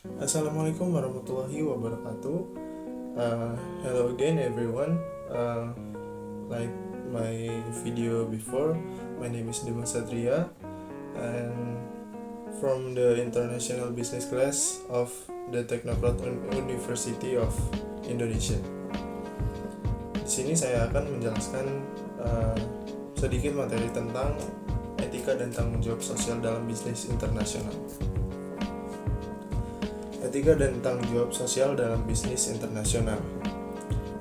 Assalamualaikum warahmatullahi wabarakatuh. Hello again, everyone. Like my video before, my name is Dimas Satria, and from the international business class of the Technocrat University of Indonesia. Di sini saya akan menjelaskan sedikit materi tentang etika dan tanggung jawab sosial dalam bisnis internasional. Etika dan tanggung jawab sosial dalam bisnis internasional.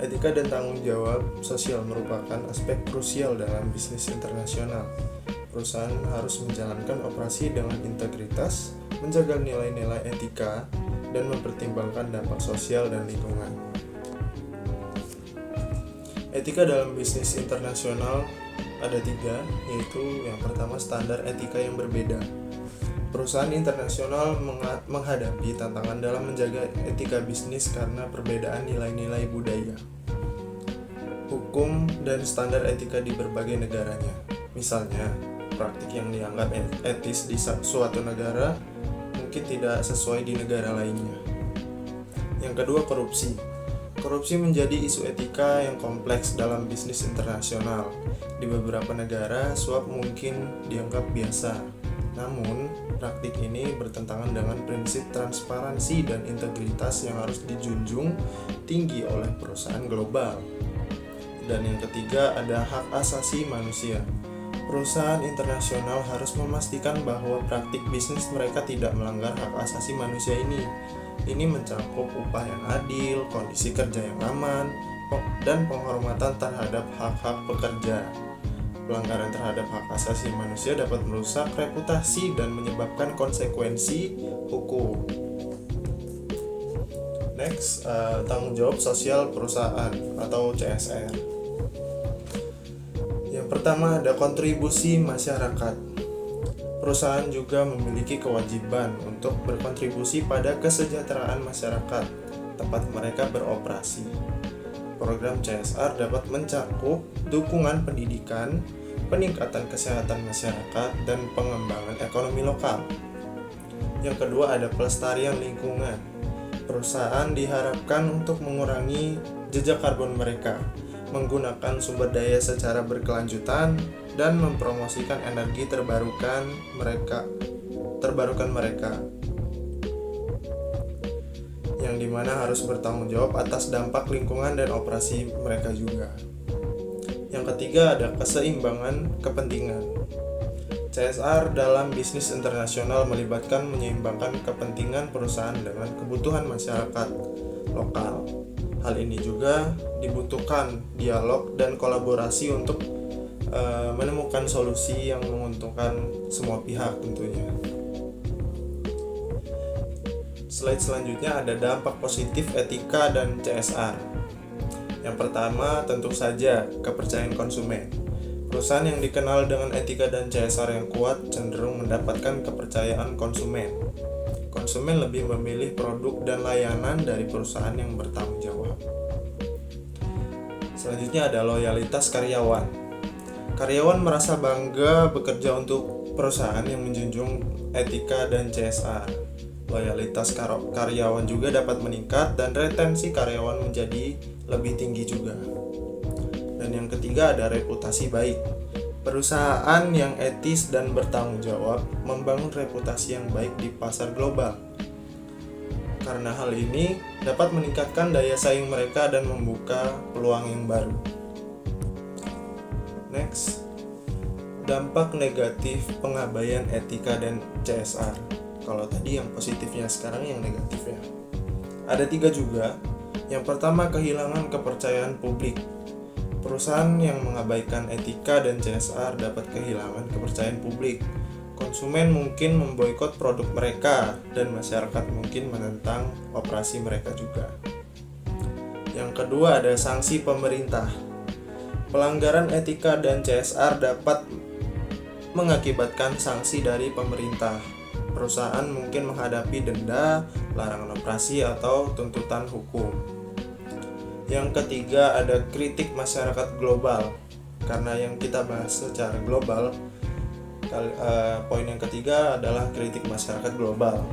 Etika dan tanggung jawab sosial merupakan aspek krusial dalam bisnis internasional. Perusahaan harus menjalankan operasi dengan integritas, menjaga nilai-nilai etika, dan mempertimbangkan dampak sosial dan lingkungan. Etika dalam bisnis internasional ada 3, yaitu yang pertama standar etika yang berbeda. Perusahaan internasional menghadapi tantangan dalam menjaga etika bisnis karena perbedaan nilai-nilai budaya, hukum, dan standar etika di berbagai negaranya. Misalnya, praktik yang dianggap etis di suatu negara mungkin tidak sesuai di negara lainnya. Yang kedua, korupsi. Korupsi menjadi isu etika yang kompleks dalam bisnis internasional. Di beberapa negara, suap mungkin dianggap biasa. Namun, praktik ini bertentangan dengan prinsip transparansi dan integritas yang harus dijunjung tinggi oleh perusahaan global. Dan yang ketiga ada hak asasi manusia. Perusahaan internasional harus memastikan bahwa praktik bisnis mereka tidak melanggar hak asasi manusia ini. Ini mencakup upah yang adil, kondisi kerja yang aman, dan penghormatan terhadap hak-hak pekerja. Pelanggaran terhadap hak asasi manusia dapat merusak reputasi dan menyebabkan konsekuensi hukum. Next, tanggung jawab sosial perusahaan atau CSR. Yang pertama ada kontribusi masyarakat. Perusahaan juga memiliki kewajiban untuk berkontribusi pada kesejahteraan masyarakat tempat mereka beroperasi. Program CSR dapat mencakup dukungan pendidikan, peningkatan kesehatan masyarakat, dan pengembangan ekonomi lokal. Yang kedua ada pelestarian lingkungan. Perusahaan diharapkan untuk mengurangi jejak karbon mereka, menggunakan sumber daya secara berkelanjutan, dan mempromosikan energi terbarukan mereka. Yang dimana harus bertanggung jawab atas dampak lingkungan dan operasi mereka juga. Yang ketiga ada keseimbangan kepentingan. CSR dalam bisnis internasional melibatkan menyeimbangkan kepentingan perusahaan dengan kebutuhan masyarakat lokal. Hal ini juga dibutuhkan dialog dan kolaborasi untuk menemukan solusi yang menguntungkan semua pihak tentunya. Slide selanjutnya ada dampak positif etika dan CSR. Yang pertama tentu saja kepercayaan konsumen. Perusahaan yang dikenal dengan etika dan CSR yang kuat cenderung mendapatkan kepercayaan konsumen. Konsumen lebih memilih produk dan layanan dari perusahaan yang bertanggung jawab. Selanjutnya ada loyalitas karyawan. Karyawan merasa bangga bekerja untuk perusahaan yang menjunjung etika dan CSR. Loyalitas karyawan juga dapat meningkat dan retensi karyawan menjadi lebih tinggi juga. Dan yang ketiga ada reputasi baik. Perusahaan yang etis dan bertanggung jawab membangun reputasi yang baik di pasar global. Karena hal ini dapat meningkatkan daya saing mereka dan membuka peluang yang baru. Next, dampak negatif pengabaian etika dan CSR. Kalau tadi yang positifnya, sekarang yang negatifnya. Ada 3 juga. Yang pertama, kehilangan kepercayaan publik. Perusahaan yang mengabaikan etika dan CSR dapat kehilangan kepercayaan publik. Konsumen mungkin memboikot produk mereka dan masyarakat mungkin menentang operasi mereka juga. Yang kedua ada sanksi pemerintah. Pelanggaran etika dan CSR dapat mengakibatkan sanksi dari pemerintah. Perusahaan mungkin menghadapi denda, larangan operasi, atau tuntutan hukum. Yang ketiga ada kritik masyarakat global. Karena yang kita bahas secara global, poin yang ketiga adalah kritik masyarakat global.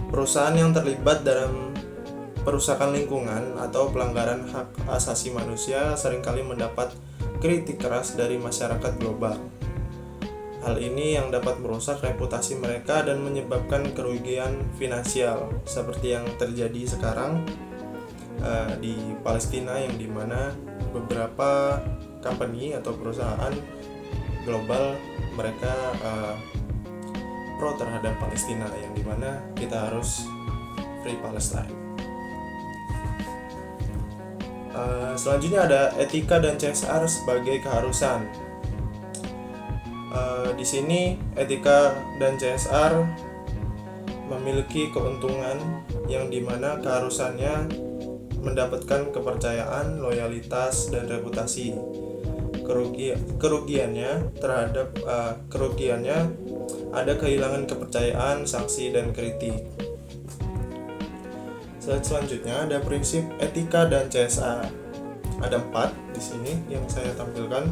Perusahaan yang terlibat dalam perusakan lingkungan atau pelanggaran hak asasi manusia seringkali mendapat kritik keras dari masyarakat global. Hal ini yang dapat merusak reputasi mereka dan menyebabkan kerugian finansial seperti yang terjadi sekarang di Palestina, yang dimana beberapa company atau perusahaan global mereka pro terhadap Palestina, yang dimana kita harus free Palestine. Selanjutnya ada etika dan CSR sebagai keharusan. Di sini etika dan CSR memiliki keuntungan yang dimana keharusannya mendapatkan kepercayaan, loyalitas, dan reputasi. Kerugiannya ada kehilangan kepercayaan, sanksi, dan kritik. Selanjutnya ada prinsip etika dan CSR. Ada 4 di sini yang saya tampilkan.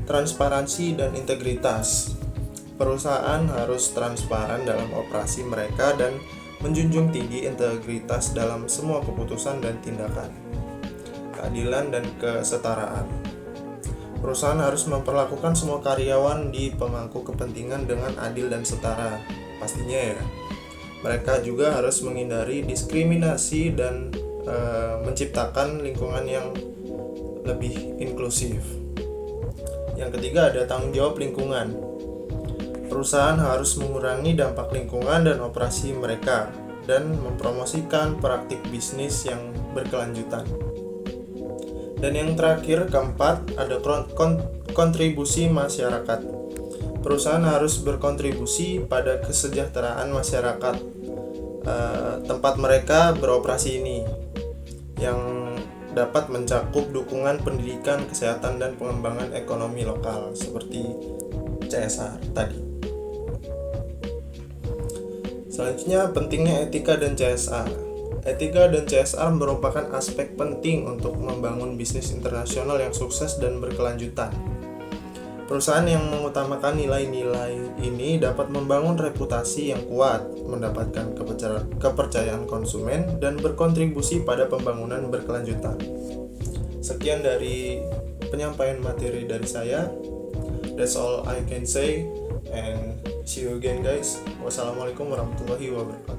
Transparansi dan integritas. Perusahaan harus transparan dalam operasi mereka dan menjunjung tinggi integritas dalam semua keputusan dan tindakan. Keadilan dan kesetaraan. Perusahaan harus memperlakukan semua karyawan di pemangku kepentingan dengan adil dan setara. Pastinya ya. Mereka juga harus menghindari diskriminasi dan menciptakan lingkungan yang lebih inklusif. Yang ketiga ada tanggung jawab lingkungan. Perusahaan harus mengurangi dampak lingkungan dan operasi mereka dan mempromosikan praktik bisnis yang berkelanjutan. Dan yang terakhir, keempat, ada kontribusi masyarakat. Perusahaan harus berkontribusi pada kesejahteraan masyarakat tempat mereka beroperasi ini, yang dapat mencakup dukungan pendidikan, kesehatan, dan pengembangan ekonomi lokal seperti CSR tadi. Selanjutnya, pentingnya etika dan CSR. Etika dan CSR merupakan aspek penting untuk membangun bisnis internasional yang sukses dan berkelanjutan. Perusahaan yang mengutamakan nilai-nilai ini dapat membangun reputasi yang kuat, mendapatkan kepercayaan konsumen, dan berkontribusi pada pembangunan berkelanjutan. Sekian dari penyampaian materi dari saya. That's all I can say, and see you again guys. Wassalamualaikum warahmatullahi wabarakatuh.